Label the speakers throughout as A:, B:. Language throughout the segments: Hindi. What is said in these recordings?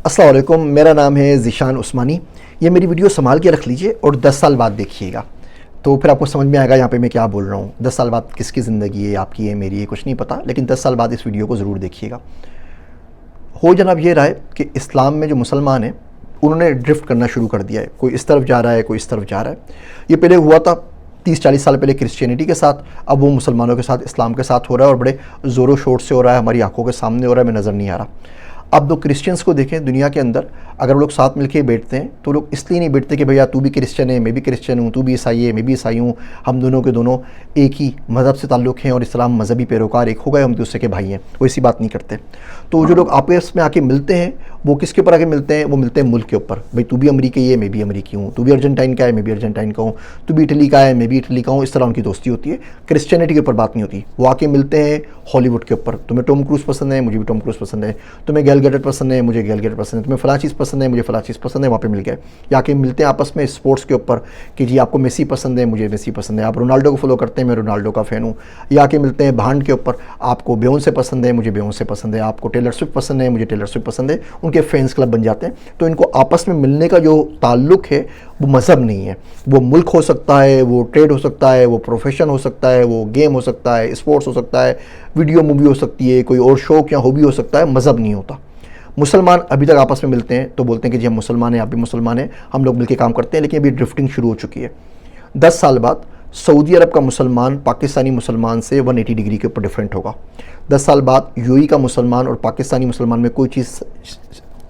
A: अस्सलाम वालेकुम, मेरा नाम है ज़ीशान उस्मानी। ये मेरी वीडियो संभाल के रख लीजिए और 10 साल बाद देखिएगा, तो फिर आपको समझ में आएगा यहाँ पे मैं क्या बोल रहा हूँ। 10 साल बाद किसकी ज़िंदगी है, आपकी है, मेरी है, कुछ नहीं पता, लेकिन 10 साल बाद इस वीडियो को ज़रूर देखिएगा। हो जनाब ये रहा है कि इस्लाम में जो मुसलमान हैं उन्होंने ड्रिफ्ट करना शुरू कर दिया है। कोई इस तरफ जा रहा है, कोई इस तरफ जा रहा है। ये पहले हुआ था 30-40 साल पहले क्रिश्चियनिटी के साथ, अब वो मुसलमानों के साथ, इस्लाम के साथ हो रहा है और बड़े ज़ोरों शोर से हो रहा है, हमारी आंखों के सामने हो रहा है, हमें नज़र नहीं आ रहा। अब दो क्रिश्चियंस को देखें दुनिया के अंदर, अगर वो लोग साथ मिलके बैठते हैं तो लोग इसलिए नहीं बैठते कि भैया तू भी क्रिश्चियन है, मैं भी क्रिश्चियन हूँ, तू भी ईसाई है, मैं भी ईसाई हूँ, हम दोनों के दोनों एक ही मज़हब से ताल्लुक़ हैं और इस्लाम मजहबी पैरोकार एक हो गए, हम दूसरे के भाई हैं। वो ऐसी बात नहीं करते। तो जो लोग आपस में आके मिलते हैं वो किसके ऊपर आके मिलते हैं? वो मिलते हैं मुल्क के ऊपर। भाई तू भी अमरीकी है, मैं भी अमरीकी हूँ, तू भी अर्जेंटाइन का है, मैं भी अर्जेंटाइन का हूँ, तू भी इटली का है, मैं भी इटली का हूँ। इस तरह उनकी दोस्ती होती है। क्रिश्चियनिटी के ऊपर बात नहीं होती। वो आके मिलते हैं हॉलीवुड के ऊपर। तुम्हें टॉम क्रूज़ पसंद है, मुझे भी टॉम क्रूज़ पसंद है, तुम्हें गैल गैडट पसंद है, मुझे गैल गैडट पसंद है, तुम्हें फला चीज़ पसंद है, मुझे फला चीज़ पसंद है, वहाँ पे मिल गए। या के मिलते हैं आपस में स्पोर्ट्स के ऊपर कि जी आपको मेसी पसंद है, मुझे मेसी पसंद है, आप रोनाल्डो को फॉलो करते हैं, मैं रोनाल्डो का फ़ैन हूँ। या के मिलते हैं भांड के ऊपर, आपको बेयोंसे पसंद है, मुझे बेयोंसे पसंद है, आपको टेलर स्विफ्ट पसंद है, मुझे टेलर स्विफ्ट पसंद है। उनके फैंस क्लब बन जाते हैं। तो इनको आपस में मिलने का जो ताल्लुक़ है वो मज़हब नहीं है। वो मुल्क हो सकता है, वो ट्रेड हो सकता है, वो प्रोफेशन हो सकता है, वो गेम हो सकता है, स्पोर्ट्स हो सकता है, वीडियो मूवी हो सकती है, कोई और शौक़ या हॉबी हो सकता है, मज़हब नहीं होता। मुसलमान अभी तक आपस में मिलते हैं तो बोलते हैं कि जी हम मुसलमान हैं, आप भी मुसलमान हैं, हम लोग मिलकर काम करते हैं, लेकिन अभी ड्रिफ्टिंग शुरू हो चुकी है। 10 साल बाद सऊदी अरब का मुसलमान पाकिस्तानी मुसलमान से 180 डिग्री के ऊपर डिफरेंट होगा। 10 साल बाद यूएई का मुसलमान और पाकिस्तानी मुसलमान में कोई चीज़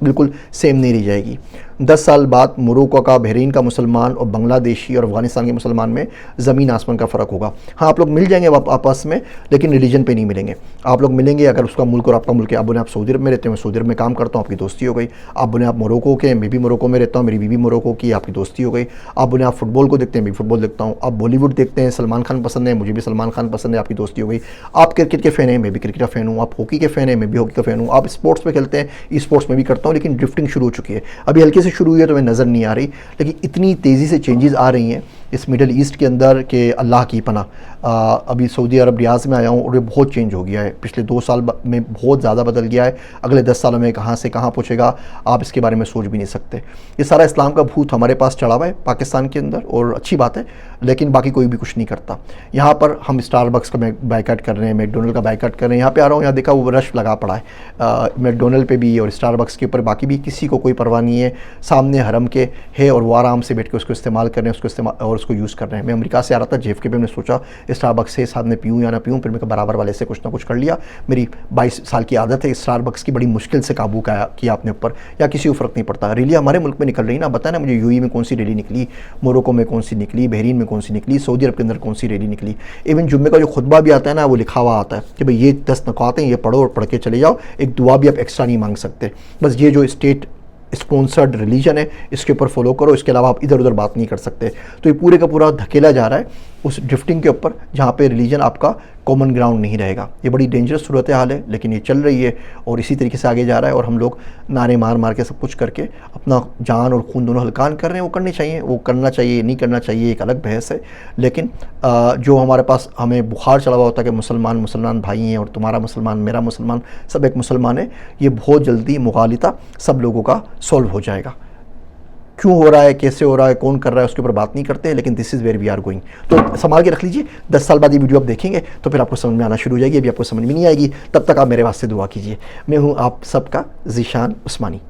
A: बिल्कुल सेम नहीं रह जाएगी। 10 साल बाद मोरक्को का, बहरीन का मुसलमान और बांग्लादेशी और अफगानिस्तान के मुसलमान में ज़मीन आसमान का फ़र्क होगा। हाँ, आप लोग मिल जाएंगे आपस में, लेकिन रिलीजन पे नहीं मिलेंगे। आप लोग मिलेंगे अगर उसका मुल्क और आपका मुल्क है। आप बोले आप सऊदी अरब में रहते हैं, मैं सऊदी अरब में काम करता हूँ, आपकी दोस्ती हो गई। आप बोले आप मोरक्को के, मैं भी मोरक्को में रहता हूँ, मेरी बीवी मोरक्को की, आपकी दोस्ती हो गई। आप बोले आप फुटबॉल को देखते हैं, मैं भी फुटबॉल देखता हूँ। आप बॉलीवुड देखते हैं, सलमान खान पसंद है, मुझे भी सलमान खान पसंद है, आपकी दोस्ती हो गई। आप क्रिकेट के फ़ैन हैं, मैं भी क्रिकेट का फ़ैन हूँ। आप हॉकी के फ़ैन हैं, मैं भी हॉकी का फ़ैन हूँ। आप स्पोर्ट्स में खेलते हैं, ई स्पोर्ट्स में भी करता हूँ, लेकिन ड्रिफ्टिंग शुरू हो चुकी है। अभी हल्के से शुरू हुई है तो मैं नज़र नहीं आ रही, लेकिन इतनी तेज़ी से चेंजेस आ रही हैं इस मिडल ईस्ट के अंदर कि अल्लाह की पनाह। अभी सऊदी अरब रियाज़ में आया हूँ और ये बहुत चेंज हो गया है। पिछले 2 साल में बहुत ज़्यादा बदल गया है। अगले 10 सालों में कहाँ से कहाँ पहुँचेगा आप इसके बारे में सोच भी नहीं सकते। ये सारा इस्लाम का भूत हमारे पास चढ़ा हुआ है पाकिस्तान के अंदर, और अच्छी बात है, लेकिन बाकी कोई भी कुछ नहीं करता। यहाँ पर हम स्टारबक्स का बाइकाट कर रहे हैं, मैकडोनल्ड का बाइकाट कर रहे हैं। यहाँ पे आ रहा हूँ, यहाँ देखा वो रश लगा पड़ा है मैकडोनल्ड पे भी और स्टारबक्स के ऊपर, बाकी भी किसी को कोई परवाह नहीं है। सामने हरम के है और वो आराम से बैठ के उसको इस्तेमाल कर रहे हैं, उसको इस्तेमाल और उसको यूज़ कर रहे हैं। मैं अमेरिका से आ रहा था, JFK पे, मैंने सोचा स्टारबक्स से साथ में पीऊँ या ना पीऊँ, फिर मैं बराबर वाले से कुछ ना कुछ कर लिया। मेरी 22 साल की आदत है स्टारबक्स की, बड़ी मुश्किल से काबू किया अपने ऊपर, या किसी को फ़र्क नहीं पड़ता। रैली हमारे मुल्क में निकल रही ना, बताया ना मुझे यूएई में कौन सी रैली निकली, मोरक्को में कौन सी निकली, बहरीन में कौन सी निकली, सऊदी अरब के अंदर कौन सी रैली निकली। इवन जुम्मे का जो खुतबा भी आता है ना, वो लिखा हुआ आता है कि भाई ये 10 नकाते हैं, ये पढ़ो और पढ़ के चले जाओ, एक दुआ भी आप एक्स्ट्रा नहीं मांग सकते। बस ये जो स्टेट स्पॉन्सर्ड रिलीजन है इसके ऊपर फॉलो करो, इसके अलावा आप इधर उधर बात नहीं कर सकते। तो ये पूरे का पूरा धकेला जा रहा है उस ड्रिफ्टिंग के ऊपर जहाँ पे रिलीजन आपका कॉमन ग्राउंड नहीं रहेगा। ये बड़ी डेंजरस सूरत हाल है, लेकिन ये चल रही है और इसी तरीके से आगे जा रहा है। और हम लोग नारे मार मार के सब कुछ करके अपना जान और खून दोनों हल्कान कर रहे हैं। वो करने चाहिए, वो करना चाहिए, नहीं करना चाहिए, एक अलग बहस है। लेकिन जो हमारे पास हमें बुखार चढ़ा हुआ होता है कि मुसलमान भाई हैं और तुम्हारा मुसलमान मेरा मुसलमान, सब एक मुसलमान है, ये बहुत जल्दी मुगालिता सब लोगों का सॉल्व हो जाएगा। क्यों हो रहा है, कैसे हो रहा है, कौन कर रहा है, उसके ऊपर बात नहीं करते, लेकिन this is where we are going. तो संभाल के रख लीजिए, 10 साल बाद ये वीडियो आप देखेंगे तो फिर आपको समझ में आना शुरू हो जाएगी। अभी आपको समझ में नहीं आएगी, तब तक आप मेरे वास्ते दुआ कीजिए। मैं हूँ आप सबका ज़ीशान उस्मानी।